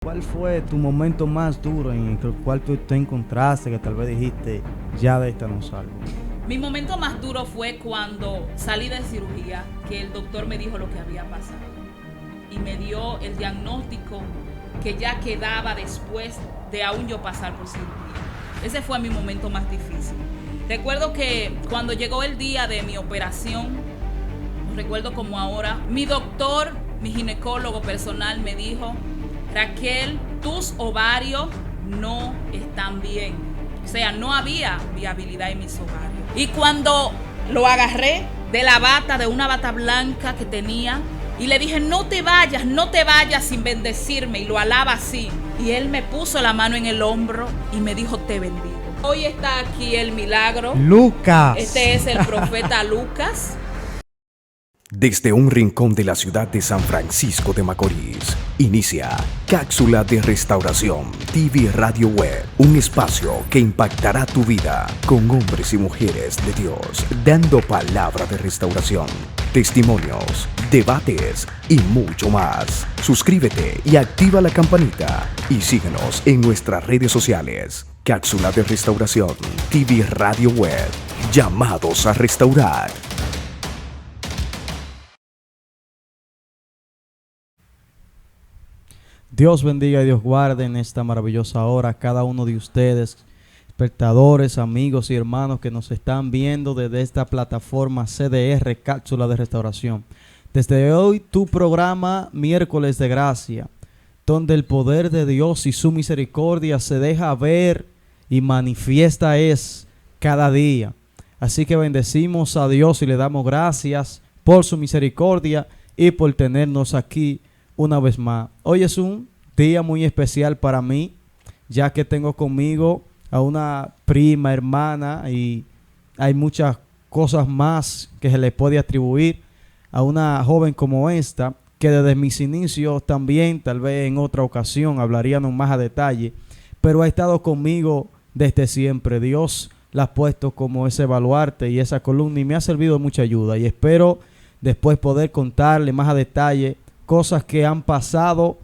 ¿Cuál fue tu momento más duro en el cual tú te encontraste, que tal vez dijiste, ya de esta no salgo? Mi momento más duro fue cuando salí de cirugía, que el doctor me dijo lo que había pasado y me dio el diagnóstico que ya quedaba después de aún yo pasar por cirugía. Ese fue mi momento más difícil. Recuerdo que cuando llegó el día de mi operación, recuerdo como ahora, mi doctor, mi ginecólogo personal me dijo: Raquel, tus ovarios no están bien. O sea, no había viabilidad en mis ovarios. Y cuando lo agarré de una bata blanca que tenía, y le dije, no te vayas sin bendecirme, y lo alaba así. Y él me puso la mano en el hombro y me dijo, te bendigo. Hoy está aquí el milagro. Lucas. Este es el profeta Lucas. Desde un rincón de la ciudad de San Francisco de Macorís, inicia Cápsula de Restauración TV Radio Web, un espacio que impactará tu vida con hombres y mujeres de Dios, dando palabra de restauración, testimonios, debates y mucho más. Suscríbete y activa la campanita y síguenos en nuestras redes sociales. Cápsula de Restauración TV Radio Web, llamados a restaurar. Dios bendiga y Dios guarde en esta maravillosa hora a cada uno de ustedes, espectadores, amigos y hermanos que nos están viendo desde esta plataforma CDR, Cápsula de Restauración. Desde hoy, tu programa Miércoles de Gracia, donde el poder de Dios y su misericordia se deja ver y manifiesta cada día. Así que bendecimos a Dios y le damos gracias por su misericordia y por tenernos aquí una vez más. Hoy es un día muy especial para mí, ya que tengo conmigo a una prima, hermana, y hay muchas cosas más que se le puede atribuir a una joven como esta, que desde mis inicios también, tal vez en otra ocasión, hablaríamos más a detalle, pero ha estado conmigo desde siempre. Dios la ha puesto como ese baluarte y esa columna y me ha servido de mucha ayuda, y espero después poder contarle más a detalle cosas que han pasado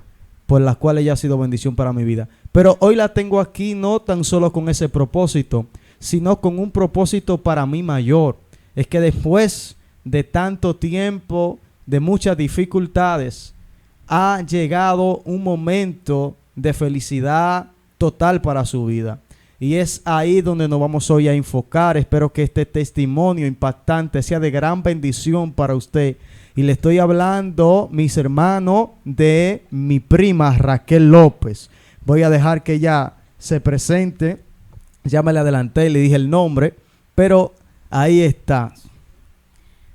por las cuales ella ha sido bendición para mi vida. Pero hoy la tengo aquí no tan solo con ese propósito, sino con un propósito para mí mayor. Es que después de tanto tiempo, de muchas dificultades, ha llegado un momento de felicidad total para su vida. Y es ahí donde nos vamos hoy a enfocar. Espero que este testimonio impactante sea de gran bendición para usted. Y le estoy hablando, mis hermanos, de mi prima Raquel López. Voy a dejar que ella se presente. Ya me le adelanté y le dije el nombre, pero ahí está.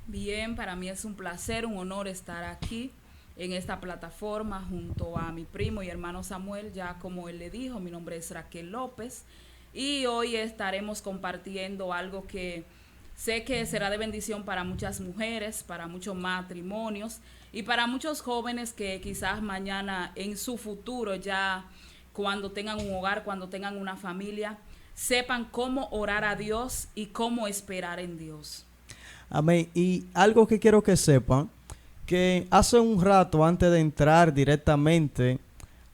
Bien, para mí es un placer, un honor estar aquí en esta plataforma junto a mi primo y hermano Samuel. Ya como él le dijo, mi nombre es Raquel López y hoy estaremos compartiendo algo que sé que será de bendición para muchas mujeres, para muchos matrimonios y para muchos jóvenes que quizás mañana en su futuro, ya cuando tengan un hogar, cuando tengan una familia, sepan cómo orar a Dios y cómo esperar en Dios. Amén. Y algo que quiero que sepan, que hace un rato antes de entrar directamente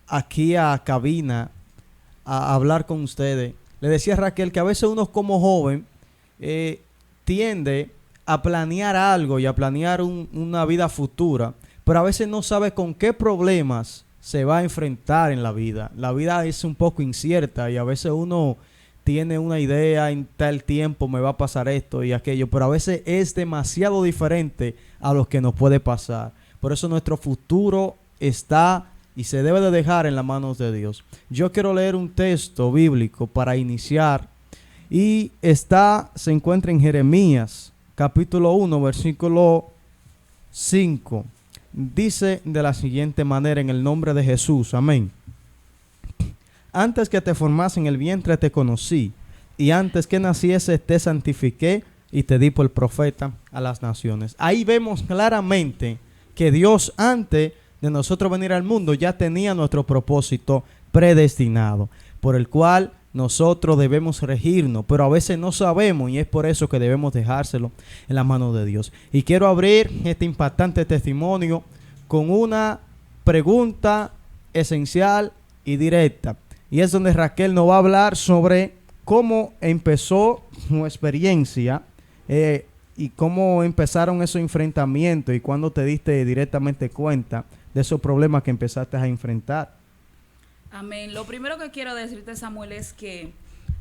aquí a cabina a hablar con ustedes, le decía a Raquel que a veces uno como joven tiende a planear algo y a planear una vida futura, pero a veces no sabe con qué problemas se va a enfrentar en la vida. La vida es un poco incierta y a veces uno tiene una idea, en tal tiempo me va a pasar esto y aquello, pero a veces es demasiado diferente a lo que nos puede pasar. Por eso nuestro futuro está y se debe de dejar en las manos de Dios. Yo quiero leer un texto bíblico para iniciar y se encuentra en Jeremías, capítulo 1, versículo 5. Dice de la siguiente manera, en el nombre de Jesús, amén. Antes que te formase en el vientre te conocí, y antes que naciese te santifiqué y te di por profeta a las naciones. Ahí vemos claramente que Dios, antes de nosotros venir al mundo, ya tenía nuestro propósito predestinado, por el cual nosotros debemos regirnos, pero a veces no sabemos y es por eso que debemos dejárselo en las manos de Dios. Y quiero abrir este impactante testimonio con una pregunta esencial y directa. Y es donde Raquel nos va a hablar sobre cómo empezó su experiencia y cómo empezaron esos enfrentamientos y cuándo te diste directamente cuenta de esos problemas que empezaste a enfrentar. Amén. Lo primero que quiero decirte, Samuel, es que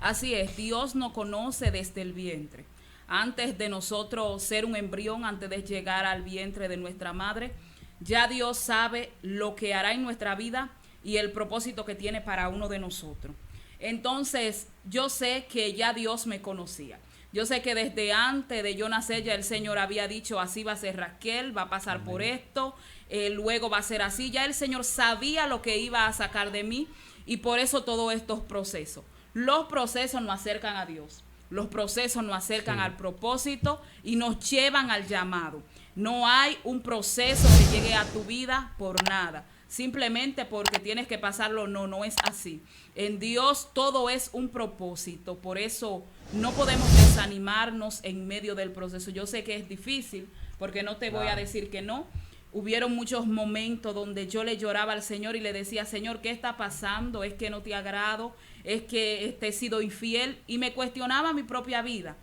así es, Dios nos conoce desde el vientre. Antes de nosotros ser un embrión, antes de llegar al vientre de nuestra madre, ya Dios sabe lo que hará en nuestra vida y el propósito que tiene para uno de nosotros. Entonces, yo sé que ya Dios me conocía. Yo sé que desde antes de yo nacer ya el Señor había dicho, así va a ser Raquel, va a pasar por esto, luego va a ser así. Ya el Señor sabía lo que iba a sacar de mí y por eso todos estos procesos. Los procesos nos acercan a Dios. Los procesos nos acercan al propósito y nos llevan al llamado. No hay un proceso que llegue a tu vida por nada. Simplemente porque tienes que pasarlo, no es así. En Dios todo es un propósito, por eso no podemos desanimarnos en medio del proceso. Yo sé que es difícil, porque no te voy a decir que no. Hubieron muchos momentos donde yo le lloraba al Señor y le decía, Señor, ¿qué está pasando? ¿Es que no te agrado? ¿Es que he sido infiel? Y me cuestionaba mi propia vida.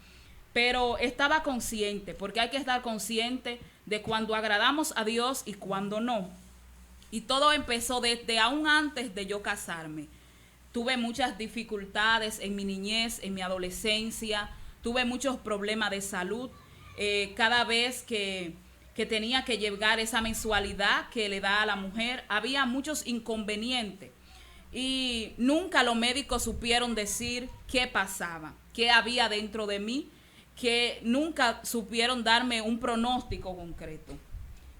Pero estaba consciente, porque hay que estar consciente de cuando agradamos a Dios y cuando no. Y todo empezó desde aún antes de yo casarme. Tuve muchas dificultades en mi niñez, en mi adolescencia. Tuve muchos problemas de salud. Cada vez que tenía que llegar esa mensualidad que le da a la mujer, había muchos inconvenientes. Y nunca los médicos supieron decir qué pasaba, qué había dentro de mí, que nunca supieron darme un pronóstico concreto.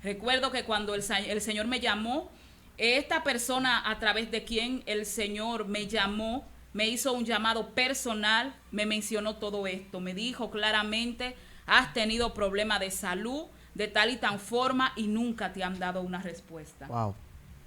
Recuerdo que cuando el Señor me llamó, esta persona a través de quien el Señor me llamó, me hizo un llamado personal, me mencionó todo esto, me dijo claramente, has tenido problemas de salud de tal y tan forma y nunca te han dado una respuesta. Wow,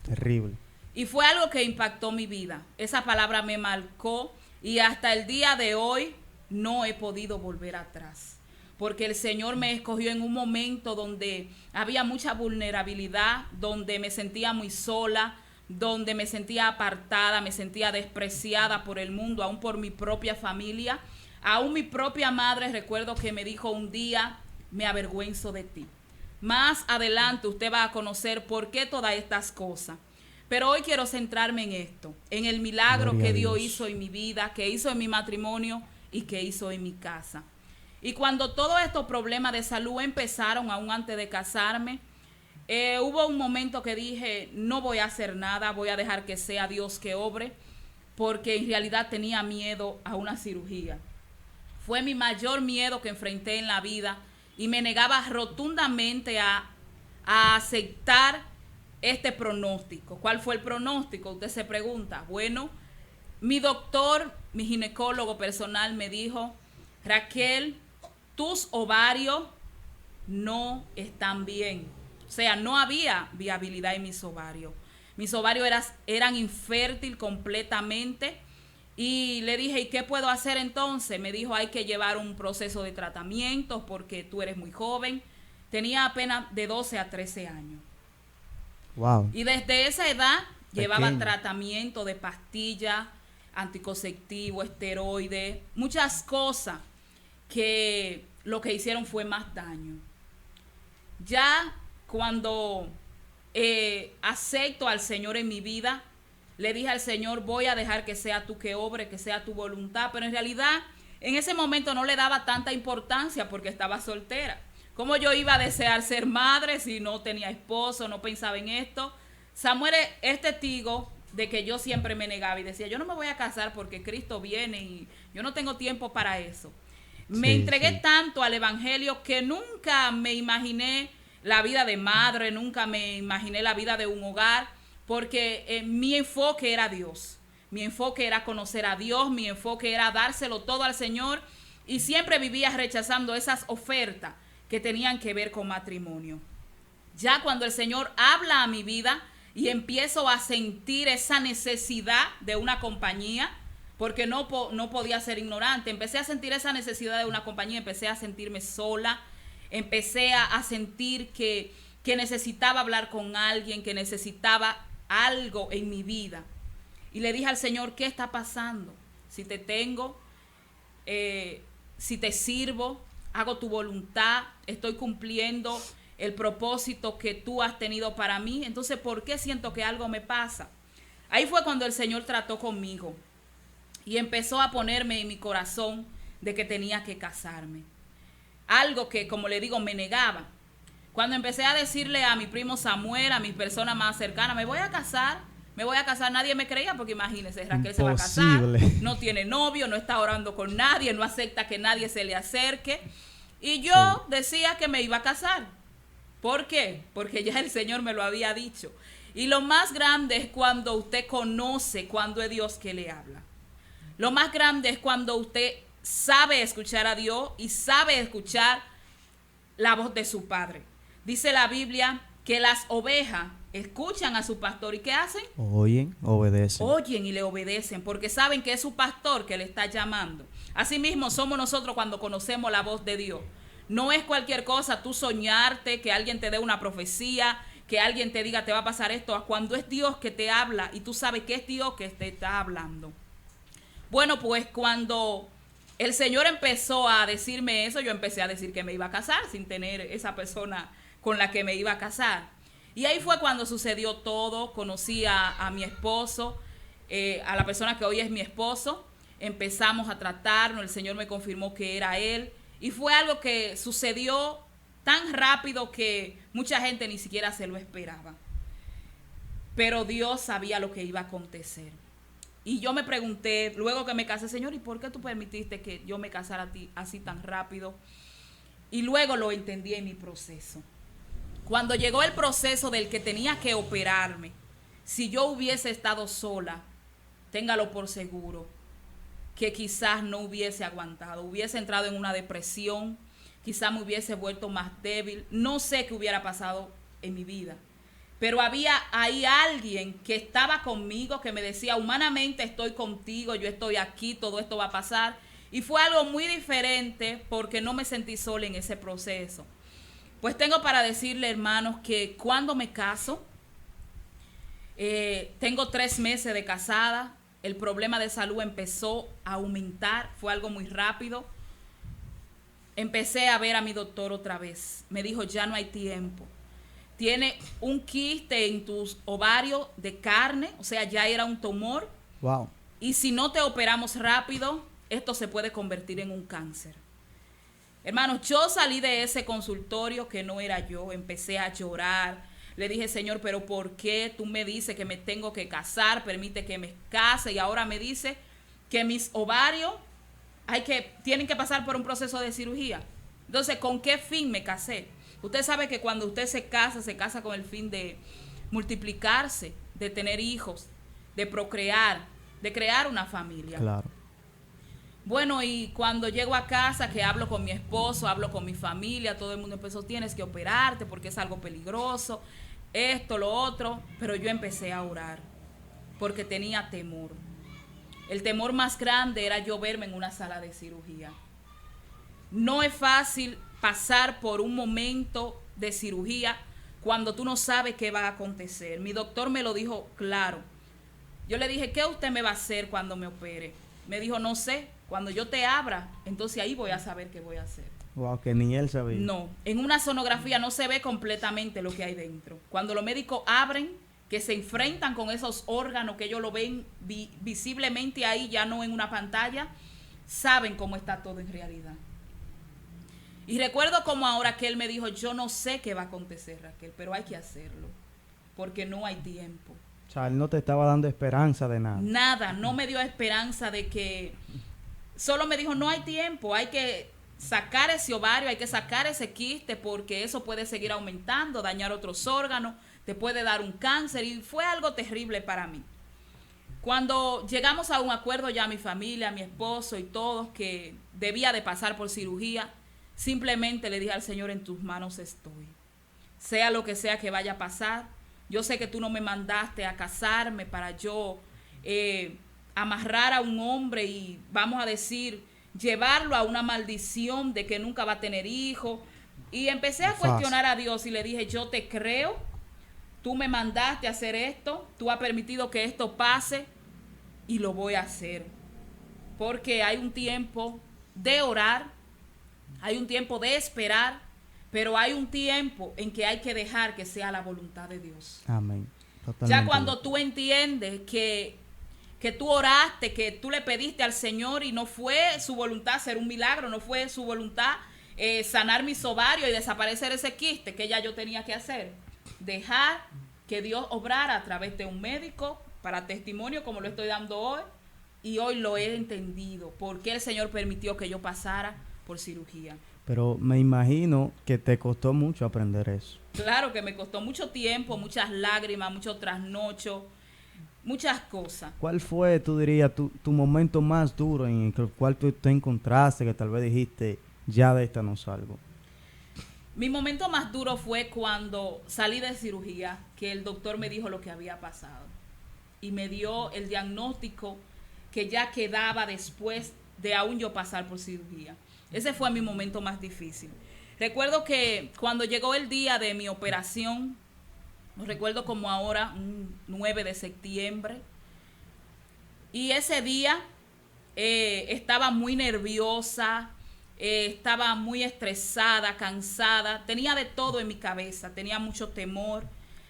terrible. Y fue algo que impactó mi vida. Esa palabra me marcó y hasta el día de hoy no he podido volver atrás. Porque el Señor me escogió en un momento donde había mucha vulnerabilidad, donde me sentía muy sola, donde me sentía apartada, me sentía despreciada por el mundo, aún por mi propia familia. Aún mi propia madre, recuerdo que me dijo un día, me avergüenzo de ti. Más adelante usted va a conocer por qué todas estas cosas. Pero hoy quiero centrarme en esto, en el milagro que Dios hizo en mi vida, que hizo en mi matrimonio y que hizo en mi casa. Y cuando todos estos problemas de salud empezaron, aún antes de casarme, hubo un momento que dije, no voy a hacer nada, voy a dejar que sea Dios que obre, porque en realidad tenía miedo a una cirugía. Fue mi mayor miedo que enfrenté en la vida y me negaba rotundamente a aceptar este pronóstico. ¿Cuál fue el pronóstico? Usted se pregunta. Bueno, mi doctor, mi ginecólogo personal me dijo, Raquel, tus ovarios no están bien. O sea, no había viabilidad en mis ovarios. Mis ovarios eran infértiles completamente. Y le dije, ¿y qué puedo hacer entonces? Me dijo, hay que llevar un proceso de tratamiento porque tú eres muy joven. Tenía apenas de 12 a 13 años. Wow. Y desde esa edad llevaba tratamiento de pastillas, anticonceptivo, esteroides, muchas cosas que lo que hicieron fue más daño. Ya cuando acepto al Señor en mi vida, le dije al Señor, voy a dejar que sea tú que obre, que sea tu voluntad, pero en realidad en ese momento no le daba tanta importancia porque estaba soltera. ¿Cómo yo iba a desear ser madre si no tenía esposo, no pensaba en esto? Samuel es testigo de que yo siempre me negaba y decía, yo no me voy a casar porque Cristo viene y yo no tengo tiempo para eso. Me entregué tanto al evangelio que nunca me imaginé la vida de madre, nunca me imaginé la vida de un hogar, porque mi enfoque era Dios. Mi enfoque era conocer a Dios, mi enfoque era dárselo todo al Señor y siempre vivía rechazando esas ofertas que tenían que ver con matrimonio. Ya cuando el Señor habla a mi vida y empiezo a sentir esa necesidad de una compañía, porque no podía ser ignorante, empecé a sentir esa necesidad de una compañía, empecé a sentirme sola, empecé a sentir que necesitaba hablar con alguien, que necesitaba algo en mi vida. Y le dije al Señor, ¿qué está pasando? Si te tengo, si te sirvo, hago tu voluntad, estoy cumpliendo el propósito que tú has tenido para mí. Entonces, ¿por qué siento que algo me pasa? Ahí fue cuando el Señor trató conmigo y empezó a ponerme en mi corazón de que tenía que casarme. Algo que, como le digo, me negaba. Cuando empecé a decirle a mi primo Samuel, a mis personas más cercanas, me voy a casar, nadie me creía, porque imagínense, Raquel se va a casar, no tiene novio, no está orando con nadie, no acepta que nadie se le acerque. Y yo decía que me iba a casar. ¿Por qué? Porque ya el Señor me lo había dicho. Y lo más grande es cuando usted conoce cuando es Dios que le habla. Lo más grande es cuando usted sabe escuchar a Dios y sabe escuchar la voz de su Padre. Dice la Biblia que las ovejas escuchan a su pastor y ¿qué hacen? Oyen, obedecen. Oyen y le obedecen porque saben que es su pastor que le está llamando. Asimismo somos nosotros cuando conocemos la voz de Dios. No es cualquier cosa tú soñarte, que alguien te dé una profecía, que alguien te diga te va a pasar esto, cuando es Dios que te habla y tú sabes que es Dios que te está hablando. Bueno, pues cuando el Señor empezó a decirme eso, yo empecé a decir que me iba a casar sin tener esa persona con la que me iba a casar. Y ahí fue cuando sucedió todo. Conocí a mi esposo, a la persona que hoy es mi esposo. Empezamos a tratarnos, el Señor me confirmó que era él. Y fue algo que sucedió tan rápido que mucha gente ni siquiera se lo esperaba. Pero Dios sabía lo que iba a acontecer. Y yo me pregunté, luego que me casé, Señor, ¿y por qué tú permitiste que yo me casara a ti así tan rápido? Y luego lo entendí en mi proceso. Cuando llegó el proceso del que tenía que operarme, si yo hubiese estado sola, téngalo por seguro, que quizás no hubiese aguantado, hubiese entrado en una depresión, quizás me hubiese vuelto más débil, no sé qué hubiera pasado en mi vida. Pero había ahí alguien que estaba conmigo, que me decía, humanamente estoy contigo, yo estoy aquí, todo esto va a pasar. Y fue algo muy diferente porque no me sentí sola en ese proceso. Pues tengo para decirle, hermanos, que cuando me caso, tengo 3 meses de casada, el problema de salud empezó a aumentar, fue algo muy rápido. Empecé a ver a mi doctor otra vez, me dijo, ya no hay tiempo. Tiene un quiste en tus ovarios de carne, o sea, ya era un tumor. Wow. Y si no te operamos rápido, esto se puede convertir en un cáncer. Hermanos, yo salí de ese consultorio que no era yo, empecé a llorar. Le dije, Señor, pero ¿por qué tú me dices que me tengo que casar? Permite que me case y ahora me dice que mis ovarios tienen que pasar por un proceso de cirugía. Entonces, ¿con qué fin me casé? Usted sabe que cuando usted se casa con el fin de multiplicarse, de tener hijos, de procrear, de crear una familia. Claro. Bueno, y cuando llego a casa, que hablo con mi esposo, hablo con mi familia, todo el mundo empezó, tienes que operarte porque es algo peligroso, esto, lo otro. Pero yo empecé a orar porque tenía temor. El temor más grande era yo verme en una sala de cirugía. No es fácil pasar por un momento de cirugía cuando tú no sabes qué va a acontecer. Mi doctor me lo dijo claro. Yo le dije, ¿qué usted me va a hacer cuando me opere? Me dijo, no sé, cuando yo te abra, entonces ahí voy a saber qué voy a hacer. Wow, que ni él sabía. No, en una sonografía no se ve completamente lo que hay dentro. Cuando los médicos abren, que se enfrentan con esos órganos, que ellos lo ven visiblemente ahí, ya no en una pantalla, saben cómo está todo en realidad. Y recuerdo como ahora que él me dijo, yo no sé qué va a acontecer, Raquel, pero hay que hacerlo, porque no hay tiempo. O sea, él no te estaba dando esperanza de nada. Nada, no me dio esperanza de que... Solo me dijo, no hay tiempo, hay que sacar ese ovario, hay que sacar ese quiste, porque eso puede seguir aumentando, dañar otros órganos, te puede dar un cáncer, y fue algo terrible para mí. Cuando llegamos a un acuerdo ya mi familia, mi esposo y todos, que debía de pasar por cirugía, simplemente le dije al Señor, en tus manos estoy. Sea lo que sea que vaya a pasar, yo sé que tú no me mandaste a casarme para yo amarrar a un hombre y, vamos a decir, llevarlo a una maldición de que nunca va a tener hijos. Y empecé a cuestionar a Dios y le dije, yo te creo, tú me mandaste a hacer esto, tú has permitido que esto pase, y lo voy a hacer. Porque hay un tiempo de orar, hay un tiempo de esperar, pero hay un tiempo en que hay que dejar que sea la voluntad de Dios. Amén. Ya cuando tú entiendes que tú oraste, que tú le pediste al Señor y no fue su voluntad hacer un milagro, no fue su voluntad sanar mis ovarios y desaparecer ese quiste que ya yo tenía que hacer. Dejar que Dios obrara a través de un médico para testimonio como lo estoy dando hoy, y hoy lo he entendido, porque el Señor permitió que yo pasara por cirugía. Pero me imagino que te costó mucho aprender eso. Claro que me costó mucho tiempo, muchas lágrimas, muchos trasnochos, muchas cosas. ¿Cuál fue, tú dirías, tu momento más duro en el cual tú te encontraste, que tal vez dijiste, ya de esta no salgo? Mi momento más duro fue cuando salí de cirugía, que el doctor me dijo lo que había pasado y me dio el diagnóstico que ya quedaba después de aún yo pasar por cirugía. Ese fue mi momento más difícil. Recuerdo que cuando llegó el día de mi operación, lo recuerdo como ahora, un 9 de septiembre, y ese día estaba muy nerviosa, estaba muy estresada, cansada, tenía de todo en mi cabeza, tenía mucho temor.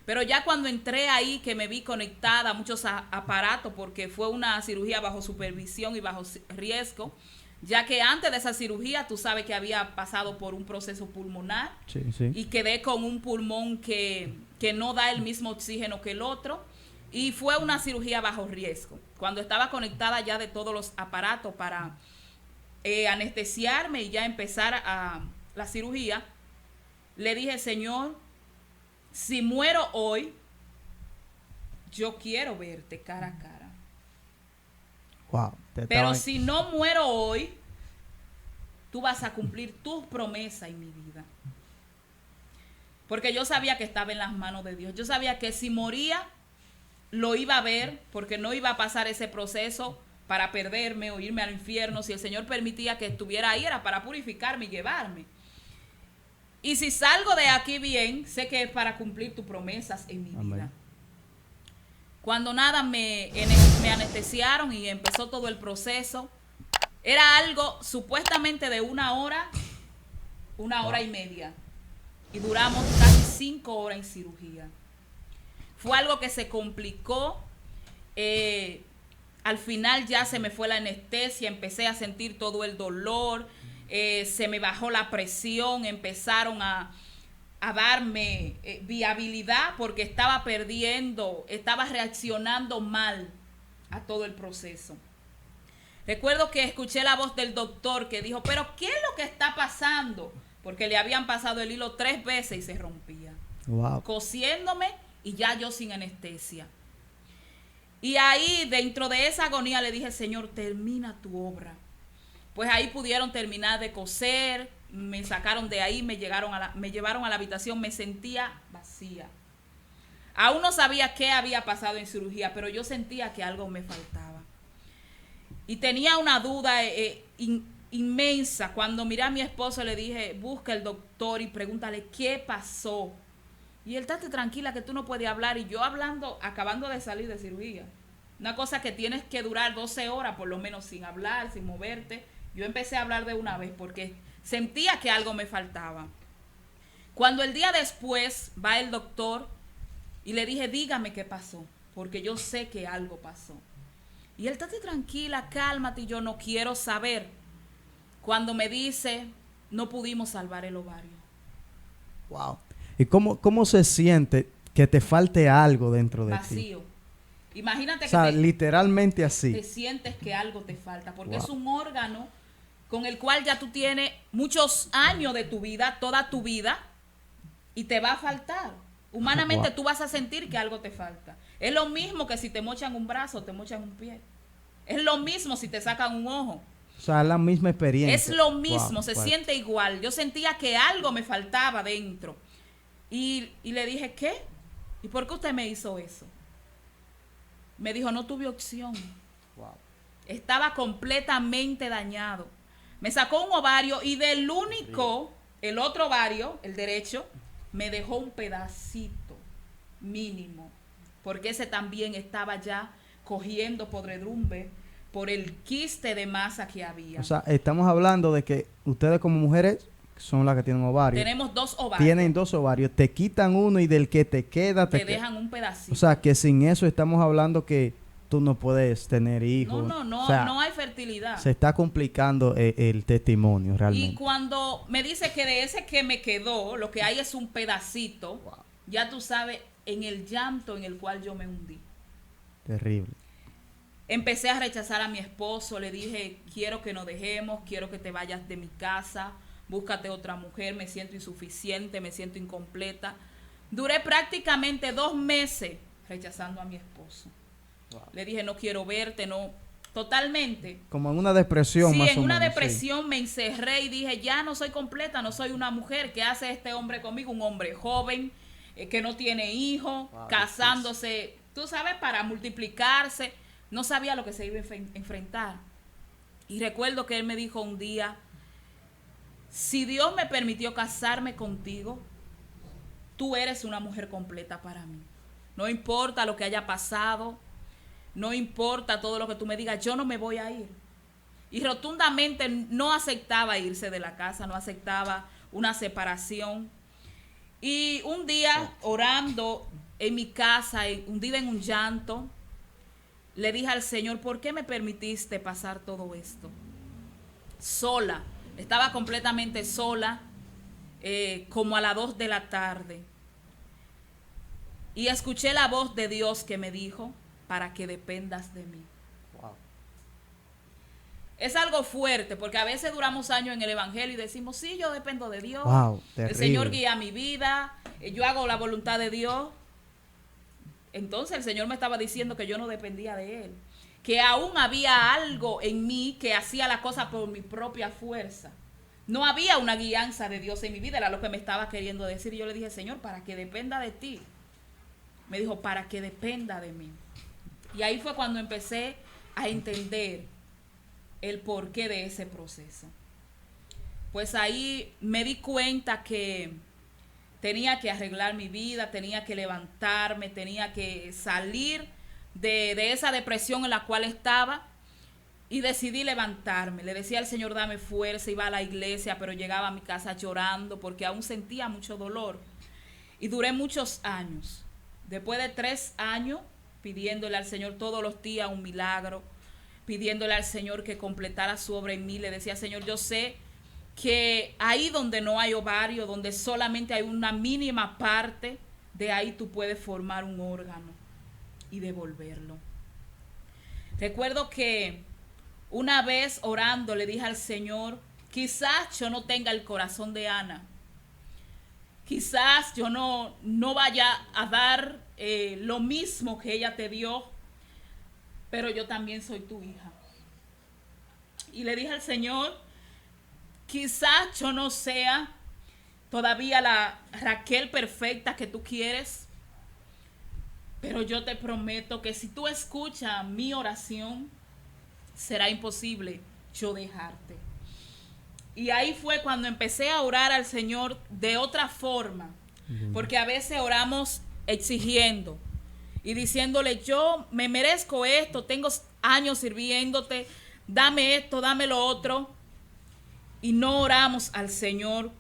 Pero ya cuando entré ahí, que me vi conectada a muchos aparatos, porque fue una cirugía bajo supervisión y bajo riesgo, ya que antes de esa cirugía tú sabes que había pasado por un proceso pulmonar, Sí, sí. y quedé con un pulmón que no da el mismo oxígeno que el otro, y fue una cirugía bajo riesgo. Cuando estaba conectada ya de todos los aparatos para anestesiarme y ya empezar la cirugía, le dije: Señor, si muero hoy, yo quiero verte cara a cara. Wow. Pero si no muero hoy, tú vas a cumplir tus promesas en mi vida. Porque yo sabía que estaba en las manos de Dios. Yo sabía que si moría, lo iba a ver, porque no iba a pasar ese proceso para perderme o irme al infierno. Si el Señor permitía que estuviera ahí, era para purificarme y llevarme. Y si salgo de aquí bien, sé que es para cumplir tus promesas en mi Amén. vida. Cuando nada me anestesiaron y empezó todo el proceso, era algo supuestamente de una hora y media. Y duramos casi 5 horas en cirugía. Fue algo que se complicó. Al final ya se me fue la anestesia, empecé a sentir todo el dolor, se me bajó la presión, empezaron a darme viabilidad, porque estaba reaccionando mal a todo el proceso. Recuerdo que escuché la voz del doctor que dijo: ¿pero qué es lo que está pasando? Porque le habían pasado el hilo 3 veces y se rompía. Wow. Cosiéndome y ya yo sin anestesia. Y ahí, dentro de esa agonía, le dije: Señor, termina tu obra. Pues ahí pudieron terminar de coser, me sacaron de ahí, me llevaron a la habitación, me sentía vacía. Aún no sabía qué había pasado en cirugía, pero yo sentía que algo me faltaba. Y tenía una duda inmensa. Cuando miré a mi esposo, le dije: busca al doctor y pregúntale qué pasó. Y él: estate tranquila que tú no puedes hablar. Y yo hablando, acabando de salir de cirugía. Una cosa que tienes que durar 12 horas por lo menos sin hablar, sin moverte. Yo empecé a hablar de una vez porque sentía que algo me faltaba. Cuando el día después va el doctor y le dije: dígame qué pasó, porque yo sé que algo pasó. Y él: estate tranquila, cálmate. Y yo: no quiero saber. Cuando me dice: no pudimos salvar el ovario. Wow. ¿Y cómo se siente que te falte algo dentro de ti? Vacío. Imagínate O sea, que literalmente así. te sientes que algo te falta, porque Wow. es un órgano con el cual ya tú tienes muchos años de tu vida, toda tu vida, y te va a faltar. Humanamente Wow. tú vas a sentir que algo te falta. Es lo mismo que si te mochan un brazo, te mochan un pie. Es lo mismo si te sacan un ojo. O sea, es la misma experiencia. Es lo mismo, Wow, se fuerte. siente igual. Yo sentía que algo me faltaba dentro. Y le dije: ¿qué? ¿Y por qué usted me hizo eso? Me dijo: no tuve opción. Wow. Estaba completamente dañado. Me sacó un ovario y del único, el otro ovario, el derecho, me dejó un pedacito mínimo, porque ese también estaba ya cogiendo podredumbre por el quiste de masa que había. O sea, estamos hablando de que ustedes como mujeres son las que tienen ovarios. Tenemos 2 ovarios. Tienen 2 ovarios, te quitan uno y del que te queda te dejan un pedacito. O sea, que sin eso estamos hablando que tú no puedes tener hijos. No, o sea, no hay fertilidad. Se está complicando el testimonio realmente. Y cuando me dice que de ese que me quedó, lo que hay es un pedacito, wow, ya tú sabes, en el llanto en el cual yo me hundí. Terrible. Empecé a rechazar a mi esposo, le dije, quiero que nos dejemos, quiero que te vayas de mi casa, búscate otra mujer, me siento insuficiente, me siento incompleta. Duré prácticamente 2 meses rechazando a mi esposo. Wow. Le dije, no quiero verte, no, totalmente. Como en una depresión, sí, más o menos. Sí, en una depresión me encerré y dije, ya no soy completa, no soy una mujer. ¿Qué hace este hombre conmigo? Un hombre joven, que no tiene hijos, wow, casándose, tú sabes, para multiplicarse. No sabía lo que se iba a enfrentar. Y recuerdo que él me dijo un día, si Dios me permitió casarme contigo, tú eres una mujer completa para mí. No importa lo que haya pasado, no importa todo lo que tú me digas, yo no me voy a ir. Y rotundamente no aceptaba irse de la casa, no aceptaba una separación. Y un día, orando en mi casa, hundida en un llanto, le dije al Señor, ¿por qué me permitiste pasar todo esto? Sola, estaba completamente sola, como a las 2 de la tarde. Y escuché la voz de Dios que me dijo, para que dependas de mí. Wow. Es algo fuerte, porque a veces duramos años en el evangelio y decimos, sí, yo dependo de Dios. Wow, el Señor guía mi vida, yo hago la voluntad de Dios. Entonces el Señor me estaba diciendo que yo no dependía de Él, que aún había algo en mí que hacía la cosa por mi propia fuerza. No había una guianza de Dios en mi vida, era lo que me estaba queriendo decir. Y yo le dije, Señor, para que dependa de ti. Me dijo, para que dependa de mí. Y ahí fue cuando empecé a entender el porqué de ese proceso. Pues ahí me di cuenta que tenía que arreglar mi vida, tenía que levantarme, tenía que salir de esa depresión en la cual estaba y decidí levantarme. Le decía al Señor, dame fuerza, iba a la iglesia, pero llegaba a mi casa llorando porque aún sentía mucho dolor. Y duré muchos años. Después de 3 años, pidiéndole al Señor todos los días un milagro, pidiéndole al Señor que completara su obra en mí, le decía, Señor, yo sé que ahí donde no hay ovario, donde solamente hay una mínima parte, de ahí tú puedes formar un órgano y devolverlo. Recuerdo que una vez orando le dije al Señor, quizás yo no tenga el corazón de Ana, quizás yo no vaya a dar lo mismo que ella te dio, pero yo también soy tu hija. Y le dije al Señor, quizás yo no sea todavía la Raquel perfecta que tú quieres, pero yo te prometo que si tú escuchas mi oración, será imposible yo dejarte. Y ahí fue cuando empecé a orar al Señor de otra forma, porque a veces oramos exigiendo y diciéndole, yo me merezco esto, tengo años sirviéndote, dame esto, dame lo otro. Y no oramos al Señor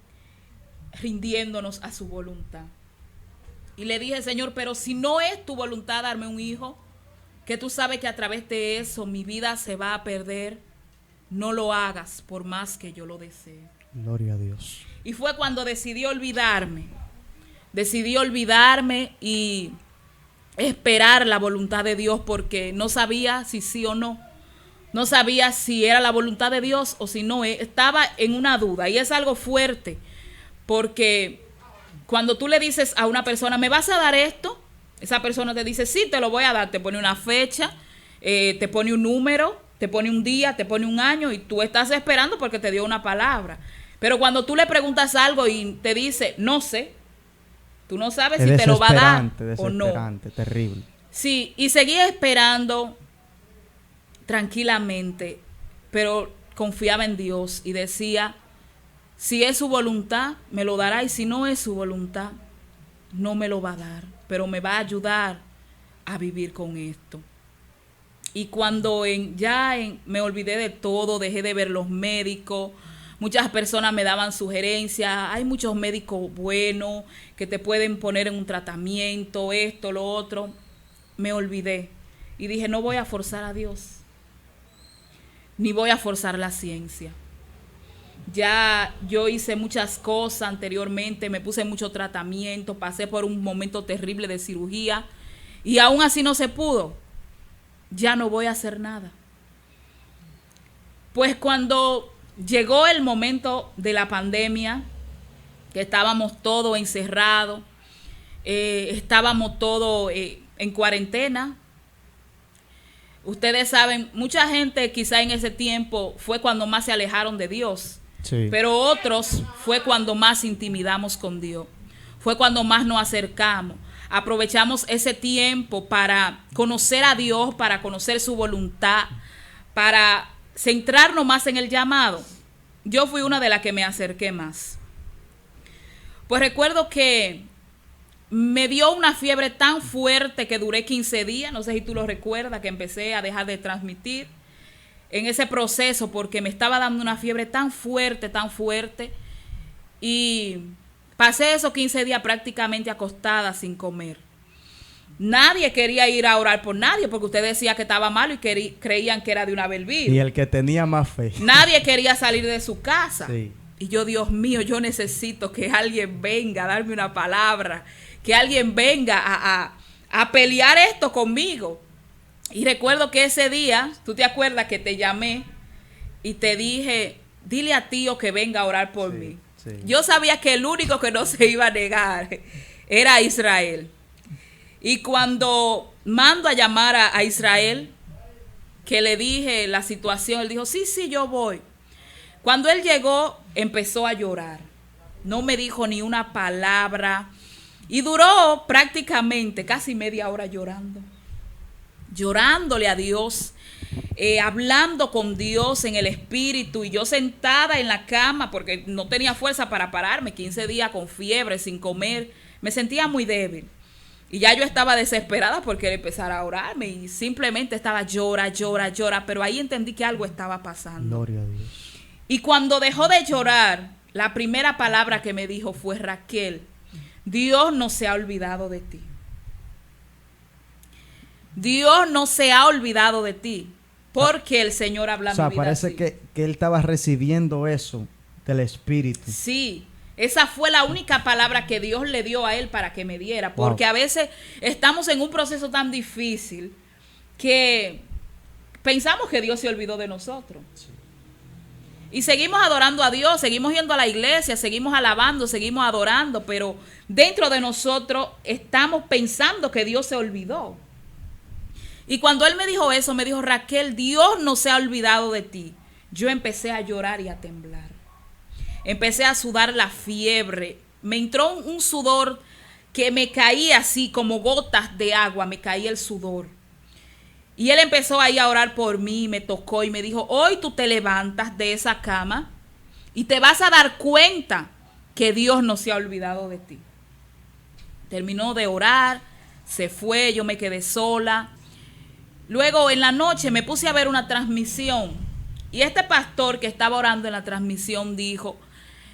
rindiéndonos a su voluntad. Y le dije, Señor, pero si no es tu voluntad darme un hijo, que tú sabes que a través de eso mi vida se va a perder, no lo hagas por más que yo lo desee. Gloria a Dios. Y fue cuando decidí olvidarme y esperar la voluntad de Dios, porque no sabía si sí o no. No sabía si era la voluntad de Dios o si no. Estaba en una duda, y es algo fuerte, porque cuando tú le dices a una persona, ¿me vas a dar esto? Esa persona te dice, sí, te lo voy a dar. Te pone una fecha, te pone un número, te pone un día, te pone un año, y tú estás esperando porque te dio una palabra. Pero cuando tú le preguntas algo y te dice, no sé, tú no sabes si te lo va a dar o no. Desesperante, terrible. Sí, y seguí esperando tranquilamente, pero confiaba en Dios y decía, si es su voluntad, me lo dará, y si no es su voluntad, no me lo va a dar, pero me va a ayudar a vivir con esto. Y cuando me olvidé de todo, dejé de ver los médicos, muchas personas me daban sugerencias, hay muchos médicos buenos que te pueden poner en un tratamiento, esto, lo otro. Me olvidé y dije, no voy a forzar a Dios, ni voy a forzar la ciencia. Ya yo hice muchas cosas anteriormente, me puse mucho tratamiento, pasé por un momento terrible de cirugía y aún así no se pudo. Ya no voy a hacer nada. Pues cuando llegó el momento de la pandemia, que estábamos todos encerrados, estábamos todos en cuarentena. Ustedes saben, mucha gente quizá en ese tiempo fue cuando más se alejaron de Dios. Sí. Pero otros fue cuando más intimidamos con Dios. Fue cuando más nos acercamos. Aprovechamos ese tiempo para conocer a Dios, para conocer su voluntad, para centrarnos más en el llamado. Yo fui una de las que me acerqué más. Pues recuerdo que me dio una fiebre tan fuerte que duré 15 días, no sé si tú lo recuerdas, que empecé a dejar de transmitir en ese proceso porque me estaba dando una fiebre tan fuerte, y pasé esos 15 días prácticamente acostada sin comer. Nadie quería ir a orar por nadie porque usted decía que estaba malo y creían que era de una vez el virus. Y el que tenía más fe. Nadie quería salir de su casa. Sí. Y yo, Dios mío, yo necesito que alguien venga a darme una palabra, que alguien venga a pelear esto conmigo. Y recuerdo que ese día, tú te acuerdas que te llamé y te dije, dile a tío que venga a orar por mí. Sí. Yo sabía que el único que no se iba a negar era Israel. Y cuando mando a llamar a Israel, que le dije la situación, él dijo, sí, yo voy. Cuando él llegó, empezó a llorar. No me dijo ni una palabra. Y duró prácticamente casi media hora llorándole a Dios, hablando con Dios en el espíritu, y yo sentada en la cama porque no tenía fuerza para pararme, 15 días con fiebre, sin comer, me sentía muy débil. Y ya yo estaba desesperada porque él empezara a orarme y simplemente estaba llora, pero ahí entendí que algo estaba pasando. Gloria a Dios. Y cuando dejó de llorar, la primera palabra que me dijo fue, Raquel, Dios no se ha olvidado de ti. Dios no se ha olvidado de ti, porque el Señor habla mi vida. O sea, parece que él estaba recibiendo eso del Espíritu. Sí, esa fue la única palabra que Dios le dio a él para que me diera, porque a veces estamos en un proceso tan difícil que pensamos que Dios se olvidó de nosotros. Sí. Y seguimos adorando a Dios, seguimos yendo a la iglesia, seguimos alabando, seguimos adorando, pero dentro de nosotros estamos pensando que Dios se olvidó. Y cuando él me dijo eso, me dijo, Raquel, Dios no se ha olvidado de ti. Yo empecé a llorar y a temblar. Empecé a sudar la fiebre. Me entró un sudor que me caía así como gotas de agua, me caía el sudor. Y él empezó ahí a orar por mí, me tocó y me dijo, hoy tú te levantas de esa cama y te vas a dar cuenta que Dios no se ha olvidado de ti. Terminó de orar, se fue, yo me quedé sola. Luego en la noche me puse a ver una transmisión y este pastor que estaba orando en la transmisión dijo,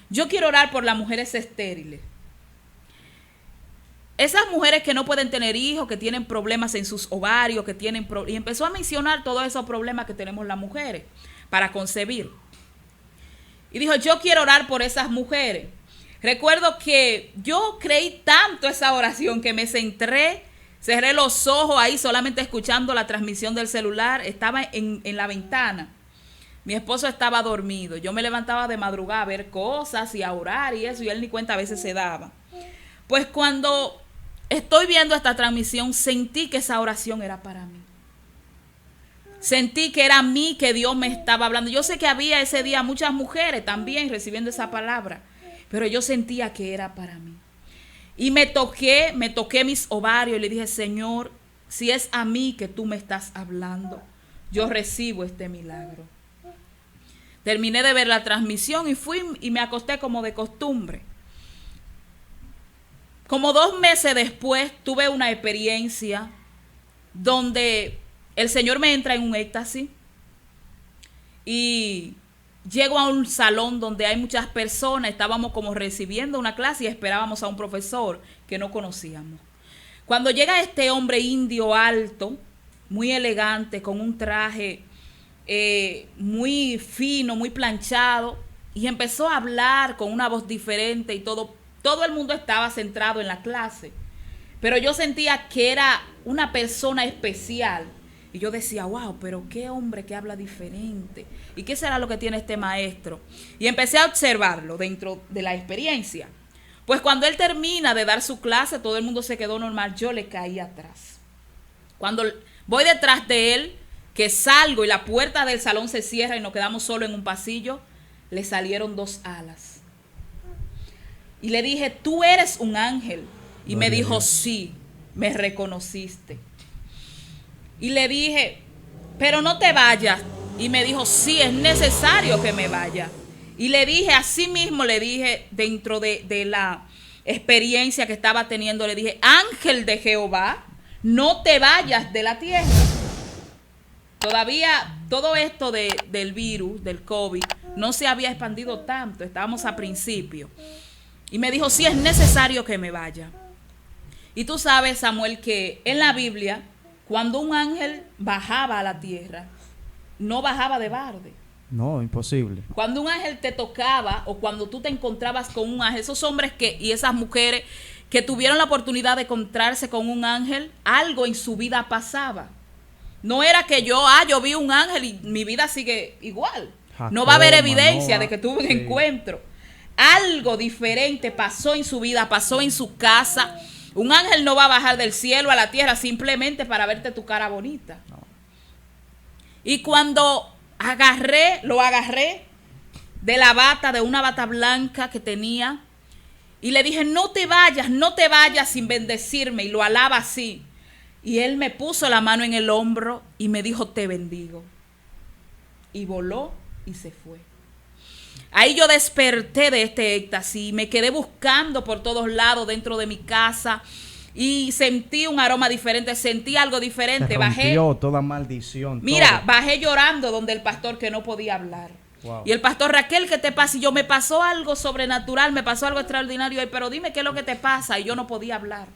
yo quiero orar por las mujeres estériles. Esas mujeres que no pueden tener hijos, que tienen problemas en sus ovarios, y empezó a mencionar todos esos problemas que tenemos las mujeres para concebir. Y dijo, yo quiero orar por esas mujeres. Recuerdo que yo creí tanto esa oración que me centré, cerré los ojos ahí solamente escuchando la transmisión del celular. Estaba en la ventana. Mi esposo estaba dormido. Yo me levantaba de madrugada a ver cosas y a orar y eso, y él ni cuenta a veces se daba. Pues cuando estoy viendo esta transmisión, sentí que esa oración era para mí. Sentí que era a mí que Dios me estaba hablando. Yo sé que había ese día muchas mujeres también recibiendo esa palabra, pero yo sentía que era para mí. Y me toqué mis ovarios y le dije, Señor, si es a mí que tú me estás hablando, yo recibo este milagro. Terminé de ver la transmisión y fui y me acosté como de costumbre. Como 2 meses después tuve una experiencia donde el Señor me entra en un éxtasis y llego a un salón donde hay muchas personas. Estábamos como recibiendo una clase y esperábamos a un profesor que no conocíamos. Cuando llega este hombre indio alto, muy elegante, con un traje muy fino, muy planchado, y empezó a hablar con una voz diferente y todo el mundo estaba centrado en la clase, pero yo sentía que era una persona especial, y yo decía, wow, pero qué hombre que habla diferente, y qué será lo que tiene este maestro, y empecé a observarlo dentro de la experiencia. Pues cuando él termina de dar su clase, todo el mundo se quedó normal, yo le caí atrás. Cuando voy detrás de él, que salgo y la puerta del salón se cierra y nos quedamos solo en un pasillo, le salieron 2 alas. Y le dije, ¿tú eres un ángel? Y me dijo, sí, me reconociste. Y le dije, pero no te vayas. Y me dijo, sí, es necesario que me vaya. Y le dije, así mismo le dije, dentro de la experiencia que estaba teniendo, le dije, ángel de Jehová, no te vayas de la tierra. Todavía todo esto del virus, del COVID, no se había expandido tanto, estábamos a principio. Y me dijo, sí, es necesario que me vaya. Y tú sabes, Samuel, que en la Biblia, cuando un ángel bajaba a la tierra, no bajaba de balde. No, imposible. Cuando un ángel te tocaba o cuando tú te encontrabas con un ángel, esos hombres y esas mujeres que tuvieron la oportunidad de encontrarse con un ángel, algo en su vida pasaba. No era que yo vi un ángel y mi vida sigue igual. Jacob, no va a haber evidencia de que tuve un encuentro. Algo diferente pasó en su vida, pasó en su casa. Un ángel no va a bajar del cielo a la tierra simplemente para verte tu cara bonita. No. Y cuando lo agarré de la bata, de una bata blanca que tenía, y le dije, no te vayas sin bendecirme, y lo alaba así. Y él me puso la mano en el hombro y me dijo, te bendigo. Y voló y se fue. Ahí yo desperté de este éxtasis y me quedé buscando por todos lados dentro de mi casa y sentí un aroma diferente, sentí algo diferente. Se rompió toda maldición. Mira, todo. Bajé llorando donde el pastor que no podía hablar. Wow. Y el pastor, Raquel, ¿qué te pasa? Y yo, me pasó algo sobrenatural, me pasó algo extraordinario, pero dime qué es lo que te pasa. Y yo no podía hablar.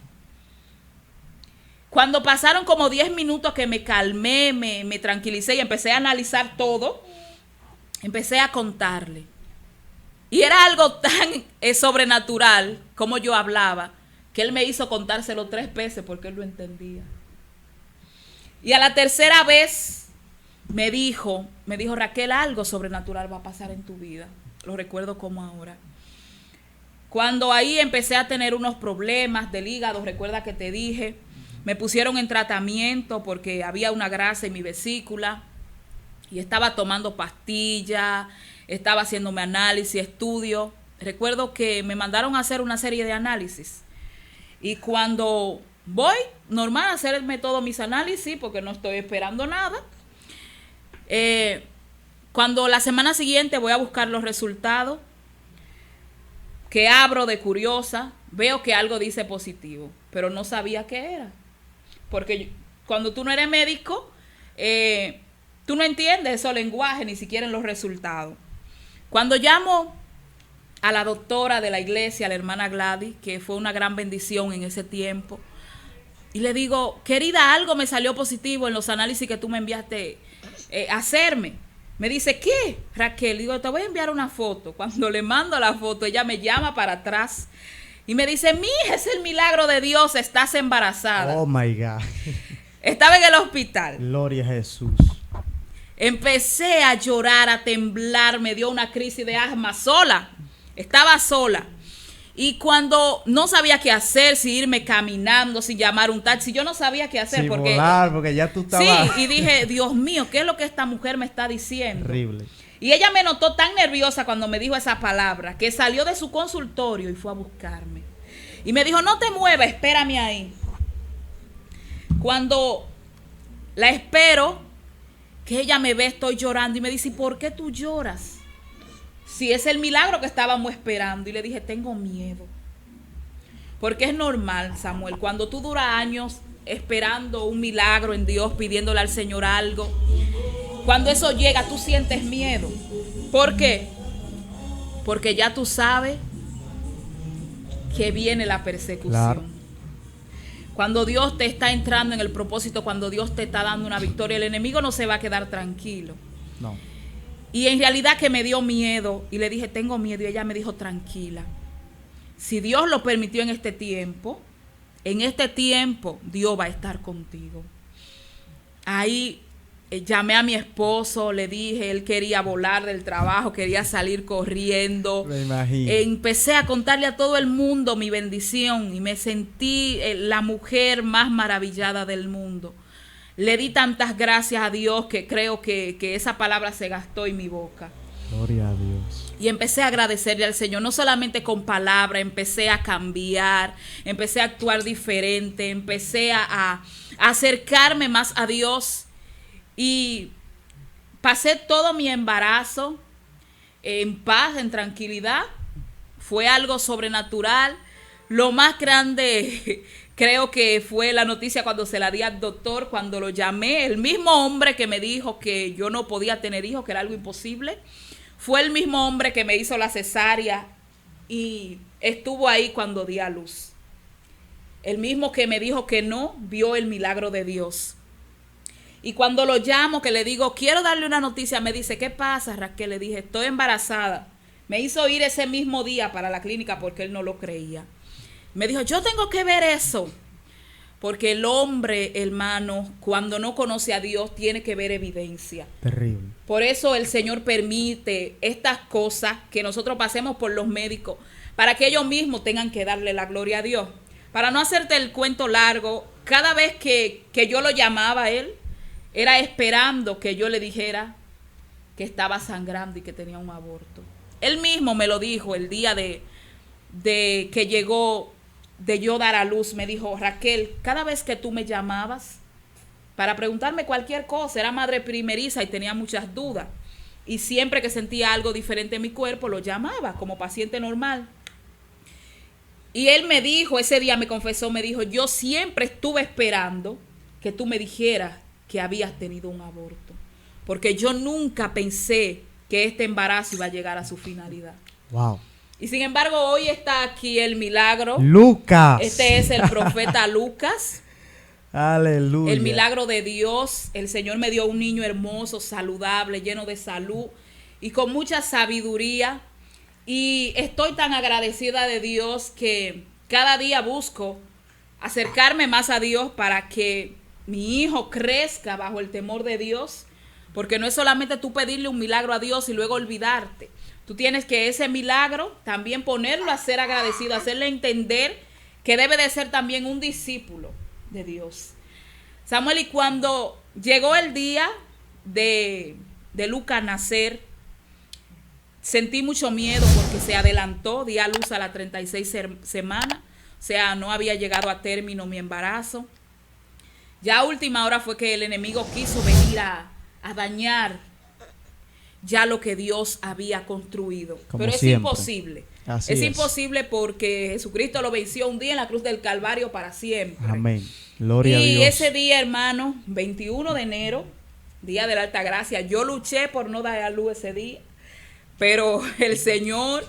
Cuando pasaron como 10 minutos que me calmé, me tranquilicé y empecé a analizar todo, empecé a contarle. Y era algo tan sobrenatural como yo hablaba, que él me hizo contárselo 3 veces porque él lo entendía. Y a la tercera vez me dijo, Raquel, algo sobrenatural va a pasar en tu vida. Lo recuerdo como ahora. Cuando ahí empecé a tener unos problemas del hígado, recuerda que te dije, me pusieron en tratamiento porque había una grasa en mi vesícula y estaba tomando pastillas, estaba haciéndome análisis, estudio. Recuerdo que me mandaron a hacer una serie de análisis y cuando voy normal a hacerme todos mis análisis porque no estoy esperando nada, cuando la semana siguiente voy a buscar los resultados, que abro de curiosa, veo que algo dice positivo, pero no sabía qué era. Porque cuando tú no eres médico, tú no entiendes esos lenguajes, ni siquiera en los resultados. Cuando llamo a la doctora de la iglesia, a la hermana Gladys, que fue una gran bendición en ese tiempo, y le digo, querida, algo me salió positivo en los análisis que tú me enviaste a hacerme. Me dice, ¿qué, Raquel? Digo, te voy a enviar una foto. Cuando le mando la foto, ella me llama para atrás y me dice, mija, es el milagro de Dios, estás embarazada. Oh, my God. Estaba en el hospital. Gloria a Jesús. Empecé a llorar, a temblar, me dio una crisis de asma sola. Estaba sola. Y cuando no sabía qué hacer, si irme caminando, si llamar un taxi, yo no sabía qué hacer. Sí, porque volar, porque ya tú estabas... Sí, y dije, Dios mío, ¿qué es lo que esta mujer me está diciendo? Terrible. Y ella me notó tan nerviosa cuando me dijo esa palabra, que salió de su consultorio y fue a buscarme. Y me dijo, no te muevas, espérame ahí. Cuando la espero, que ella me ve, estoy llorando y me dice, ¿por qué tú lloras? Si es el milagro que estábamos esperando. Y le dije, tengo miedo. Porque es normal, Samuel, cuando tú duras años esperando un milagro en Dios, pidiéndole al Señor algo. Cuando eso llega, tú sientes miedo. ¿Por qué? Porque ya tú sabes que viene la persecución. Claro. Cuando Dios te está entrando en el propósito, cuando Dios te está dando una victoria, el enemigo no se va a quedar tranquilo. No. Y en realidad que me dio miedo y le dije, tengo miedo, y ella me dijo, tranquila. Si Dios lo permitió en este tiempo Dios va a estar contigo. Ahí llamé a mi esposo, le dije, él quería volar del trabajo, quería salir corriendo. Me imagino. Empecé a contarle a todo el mundo mi bendición y me sentí la mujer más maravillada del mundo. Le di tantas gracias a Dios que creo que esa palabra se gastó en mi boca. Gloria a Dios. Y empecé a agradecerle al Señor, no solamente con palabras, empecé a cambiar, empecé a actuar diferente, empecé a acercarme más a Dios. Y pasé todo mi embarazo en paz, en tranquilidad. Fue algo sobrenatural. Lo más grande creo que fue la noticia cuando se la di al doctor, cuando lo llamé. El mismo hombre que me dijo que yo no podía tener hijos, que era algo imposible, fue el mismo hombre que me hizo la cesárea y estuvo ahí cuando di a luz. El mismo que me dijo que no, vio el milagro de Dios. Y cuando lo llamo, que le digo, quiero darle una noticia, me dice, ¿qué pasa, Raquel? Le dije, estoy embarazada. Me hizo ir ese mismo día para la clínica porque él no lo creía. Me dijo, yo tengo que ver eso. Porque el hombre, hermano, cuando no conoce a Dios, tiene que ver evidencia. Terrible. Por eso el Señor permite estas cosas que nosotros pasemos por los médicos, para que ellos mismos tengan que darle la gloria a Dios. Para no hacerte el cuento largo, cada vez que yo lo llamaba a él, era esperando que yo le dijera que estaba sangrando y que tenía un aborto. Él mismo me lo dijo el día de que llegó de yo dar a luz. Me dijo, Raquel, cada vez que tú me llamabas para preguntarme cualquier cosa, era madre primeriza y tenía muchas dudas. Y siempre que sentía algo diferente en mi cuerpo, lo llamaba como paciente normal. Y él me dijo, ese día me confesó, me dijo, yo siempre estuve esperando que tú me dijeras que habías tenido un aborto, porque yo nunca pensé que este embarazo iba a llegar a su finalidad. Wow. Y sin embargo, hoy está aquí el milagro. Lucas. Este es el profeta Lucas. Aleluya. El milagro de Dios. El Señor me dio un niño hermoso, saludable, lleno de salud y con mucha sabiduría. Y estoy tan agradecida de Dios que cada día busco acercarme más a Dios para que mi hijo crezca bajo el temor de Dios, porque no es solamente tú pedirle un milagro a Dios y luego olvidarte. Tú tienes que ese milagro también ponerlo a ser agradecido, hacerle entender que debe de ser también un discípulo de Dios. Samuel, y cuando llegó el día de Lucas nacer, sentí mucho miedo porque se adelantó, di a luz a las 36 semanas, o sea, no había llegado a término mi embarazo. Ya a última hora fue que el enemigo quiso venir a dañar ya lo que Dios había construido. Como pero es siempre. Imposible. Así es es. imposible porque Jesucristo lo venció un día en la cruz del Calvario para siempre. Amén. Gloria a Dios. Y ese día, hermano, 21 de enero, día de la Alta Gracia, yo luché por no dar a luz ese día, pero el Señor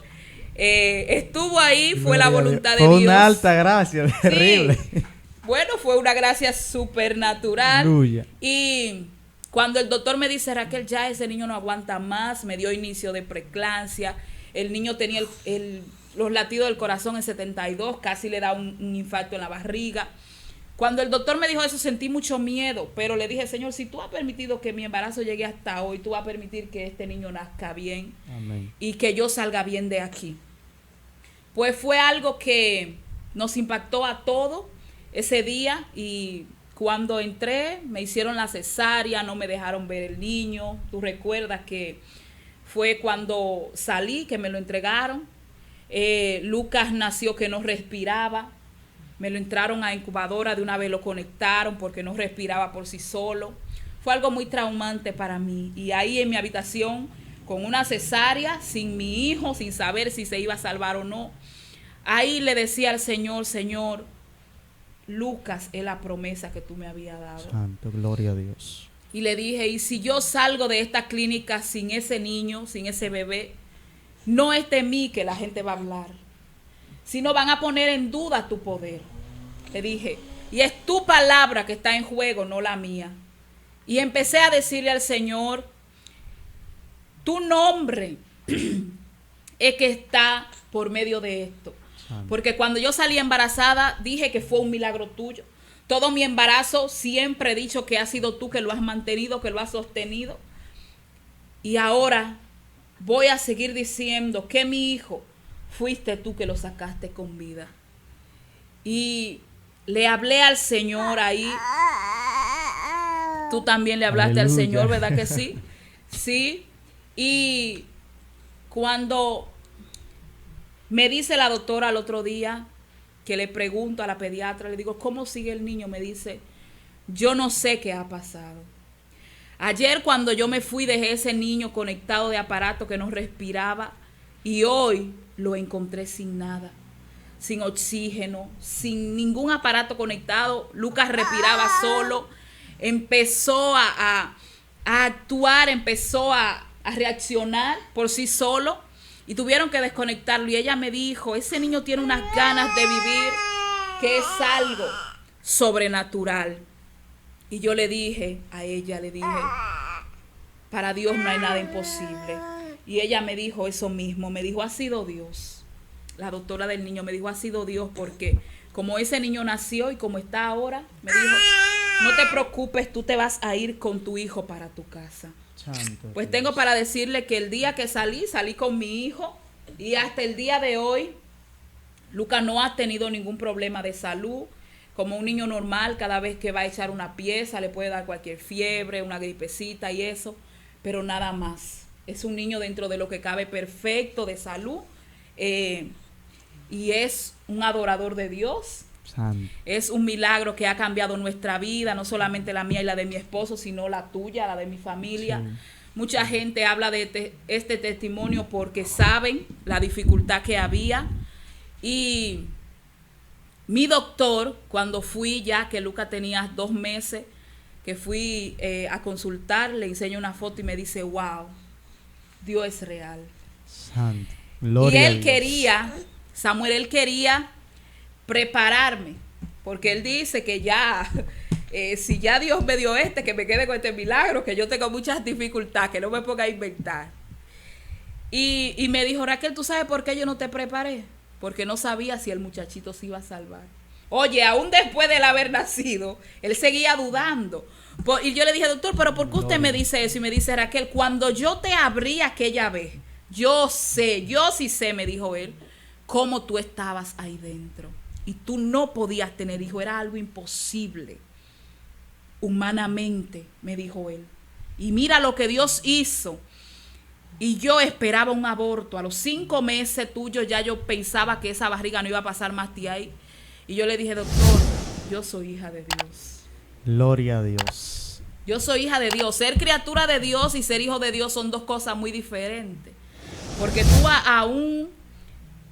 estuvo ahí, fue la voluntad de Dios. Fue una alta gracia, terrible. Sí. Bueno, fue una gracia supernatural. Aleluya. Y cuando el doctor me dice, Raquel, ya ese niño no aguanta más, me dio inicio de preeclampsia. El niño tenía los latidos del corazón en 72, casi le da un infarto en la barriga. Cuando el doctor me dijo eso, sentí mucho miedo, pero le dije, Señor, si tú has permitido que mi embarazo llegue hasta hoy, tú vas a permitir que este niño nazca bien. Amén. Y que yo salga bien de aquí. Pues fue algo que nos impactó a todos ese día, y cuando entré me hicieron la cesárea, no me dejaron ver el niño. Tú recuerdas que fue cuando salí que me lo entregaron. Lucas nació que no respiraba, me lo entraron a incubadora, de una vez lo conectaron porque no respiraba por sí solo. Fue algo muy traumante para mí, y ahí en mi habitación con una cesárea, sin mi hijo, sin saber si se iba a salvar o no, ahí le decía al Señor, Señor, Lucas es la promesa que tú me habías dado. Santo, gloria a Dios. Y le dije, y si yo salgo de esta clínica sin ese niño, sin ese bebé, no es de mí que la gente va a hablar, sino van a poner en duda tu poder. Le dije, y es tu palabra que está en juego, no la mía. Y empecé a decirle al Señor, tu nombre es que está por medio de esto. Porque cuando yo salí embarazada, dije que fue un milagro tuyo. Todo mi embarazo siempre he dicho que ha sido tú que lo has mantenido, que lo has sostenido. Y ahora voy a seguir diciendo que mi hijo fuiste tú que lo sacaste con vida. Y le hablé al Señor ahí. Tú también le hablaste al Señor, ¿verdad que sí? Sí. Y cuando me dice la doctora el otro día, que le pregunto a la pediatra, le digo, ¿cómo sigue el niño? Me dice, yo no sé qué ha pasado. Ayer cuando yo me fui dejé ese niño conectado de aparato que no respiraba y hoy lo encontré sin nada, sin oxígeno, sin ningún aparato conectado. Lucas respiraba solo, empezó a actuar, empezó a reaccionar por sí solo. Y tuvieron que desconectarlo. Y ella me dijo, ese niño tiene unas ganas de vivir que es algo sobrenatural. Y yo le dije a ella, le dije, para Dios no hay nada imposible. Y ella me dijo eso mismo, me dijo, ha sido Dios. La doctora del niño me dijo, ha sido Dios, porque como ese niño nació y como está ahora, me dijo, no te preocupes, tú te vas a ir con tu hijo para tu casa. Santo Pues Dios. tengo para decirle que el día que salí con mi hijo y hasta el día de hoy, Lucas no ha tenido ningún problema de salud. Como un niño normal, cada vez que va a echar una pieza, le puede dar cualquier fiebre, una gripecita y eso, pero nada más. Es un niño dentro de lo que cabe perfecto de salud y es un adorador de Dios. Santo. Es un milagro que ha cambiado nuestra vida, no solamente la mía y la de mi esposo, sino la tuya, la de mi familia. Sí. Mucha gente habla de este testimonio porque saben la dificultad que había. Y mi doctor, cuando fui ya, que Lucas tenía 2 meses, que fui a consultar, le enseño una foto y me dice, wow, Dios es real. Santo. Gloria y a él Dios. quería, Samuel, él quería prepararme, porque él dice que ya, si ya Dios me dio que me quede con este milagro, que yo tengo muchas dificultades, que no me ponga a inventar. Y me dijo, Raquel, ¿tú sabes por qué yo no te preparé? Porque no sabía si el muchachito se iba a salvar. Oye, aún después de él haber nacido, él seguía dudando. Y yo le dije, doctor, ¿pero por qué usted me dice eso? Y me dice, Raquel, cuando yo te abrí aquella vez, yo sí sé, me dijo él, cómo tú estabas ahí dentro. Y tú no podías tener hijo, era algo imposible. Humanamente, me dijo él. Y mira lo que Dios hizo. Y yo esperaba un aborto. A los 5 meses tuyos ya yo pensaba que esa barriga no iba a pasar más de ahí. Y yo le dije, doctor, yo soy hija de Dios. Gloria a Dios. Yo soy hija de Dios. Ser criatura de Dios y ser hijo de Dios son 2 cosas muy diferentes. Porque tú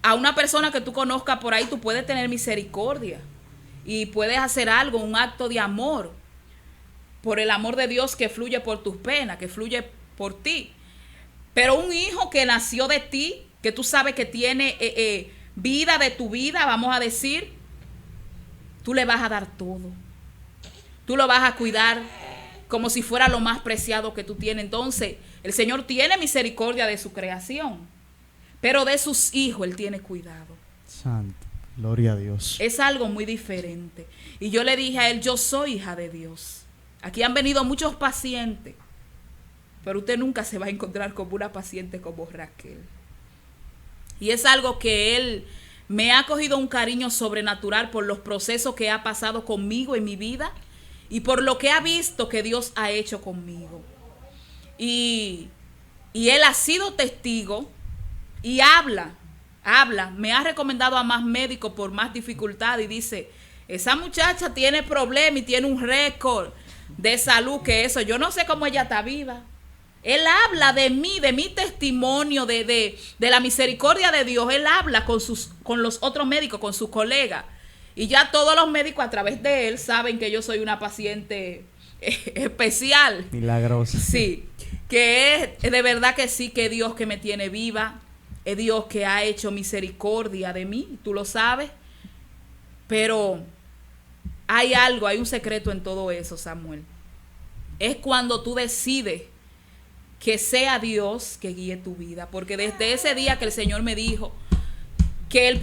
a una persona que tú conozcas por ahí, tú puedes tener misericordia y puedes hacer algo, un acto de amor, por el amor de Dios que fluye por tus penas, que fluye por ti. Pero un hijo que nació de ti, que tú sabes que tiene vida de tu vida, vamos a decir, tú le vas a dar todo. Tú lo vas a cuidar como si fuera lo más preciado que tú tienes. Entonces, el Señor tiene misericordia de su creación. Pero de sus hijos Él tiene cuidado. Santo, gloria a Dios. Es algo muy diferente. Y yo le dije a él, yo soy hija de Dios. Aquí han venido muchos pacientes, pero usted nunca se va a encontrar con una paciente como Raquel. Y es algo que él me ha cogido un cariño sobrenatural por los procesos que ha pasado conmigo en mi vida y por lo que ha visto que Dios ha hecho conmigo. Y él ha sido testigo. Y habla, me ha recomendado a más médicos por más dificultad y dice, esa muchacha tiene problemas y tiene un récord de salud que eso, yo no sé cómo ella está viva. Él habla de mí, de mi testimonio, de la misericordia de Dios. Él habla con los otros médicos, con sus colegas. Y ya todos los médicos a través de él saben que yo soy una paciente especial. Milagrosa. Sí, que es de verdad que sí, que Dios que me tiene viva, es Dios que ha hecho misericordia de mí, tú lo sabes. Pero hay algo, hay un secreto en todo eso, Samuel. Es cuando tú decides que sea Dios que guíe tu vida. Porque desde ese día que el Señor me dijo que el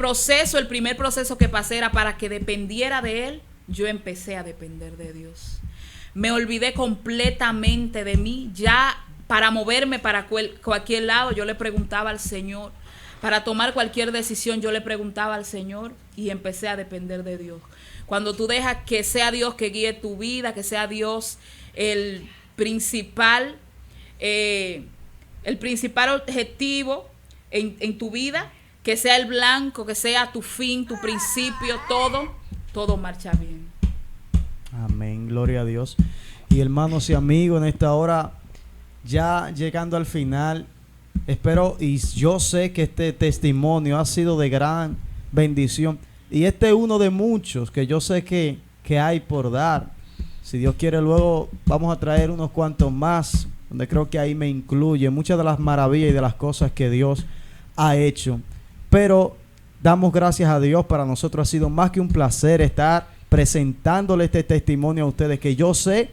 primer proceso que pasé era para que dependiera de Él, yo empecé a depender de Dios. Me olvidé completamente de mí. Ya para moverme para cualquier lado, yo le preguntaba al Señor. Para tomar cualquier decisión, yo le preguntaba al Señor y empecé a depender de Dios. Cuando tú dejas que sea Dios que guíe tu vida, que sea Dios el principal objetivo en tu vida, que sea el blanco, que sea tu fin, tu principio, todo marcha bien. Amén, gloria a Dios. Y hermanos y amigos, en esta hora, ya llegando al final, espero y yo sé que este testimonio ha sido de gran bendición. Y este es uno de muchos que yo sé que hay por dar. Si Dios quiere, luego vamos a traer unos cuantos más, donde creo que ahí me incluye muchas de las maravillas y de las cosas que Dios ha hecho. Pero damos gracias a Dios. Para nosotros ha sido más que un placer estar presentándole este testimonio a ustedes, que yo sé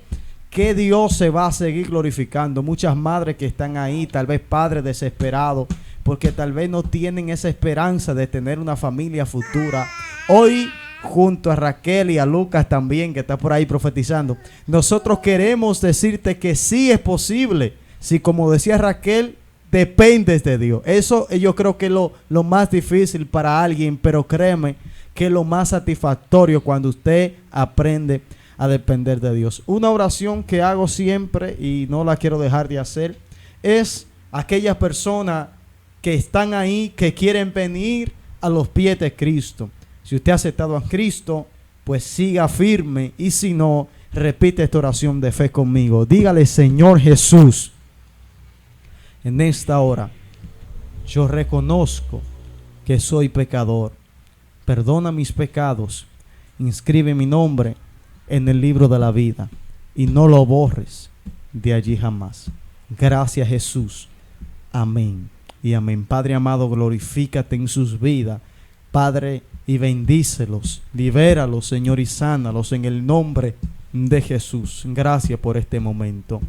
que Dios se va a seguir glorificando. Muchas madres que están ahí, tal vez padres desesperados, porque tal vez no tienen esa esperanza de tener una familia futura. Hoy, junto a Raquel y a Lucas también, que está por ahí profetizando, nosotros queremos decirte que sí es posible. Si, como decía Raquel, dependes de Dios. Eso yo creo que es lo más difícil para alguien, pero créeme que es lo más satisfactorio cuando usted aprende a depender de Dios. Una oración que hago siempre y no la quiero dejar de hacer es aquellas personas que están ahí, que quieren venir a los pies de Cristo. Si usted ha aceptado a Cristo, pues siga firme, y si no, repite esta oración de fe conmigo. Dígale: Señor Jesús, en esta hora yo reconozco que soy pecador. Perdona mis pecados, inscribe mi nombre en el libro de la vida y no lo borres de allí jamás. Gracias, Jesús. Amén y amén. Padre amado, glorifícate en sus vidas, Padre, y bendícelos, libéralos, Señor, y sánalos en el nombre de Jesús. Gracias por este momento.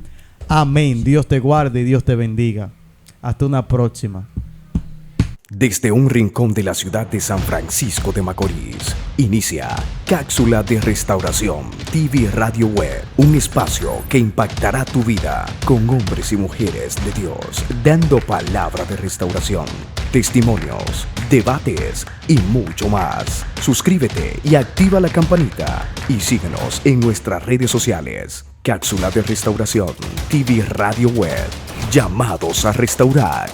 Amén. Dios te guarde y Dios te bendiga. Hasta una próxima. Desde un rincón de la ciudad de San Francisco de Macorís, inicia Cápsula de Restauración TV Radio Web, un espacio que impactará tu vida con hombres y mujeres de Dios, dando palabra de restauración, testimonios, debates y mucho más. Suscríbete y activa la campanita y síguenos en nuestras redes sociales. Cápsula de Restauración TV Radio Web, llamados a restaurar.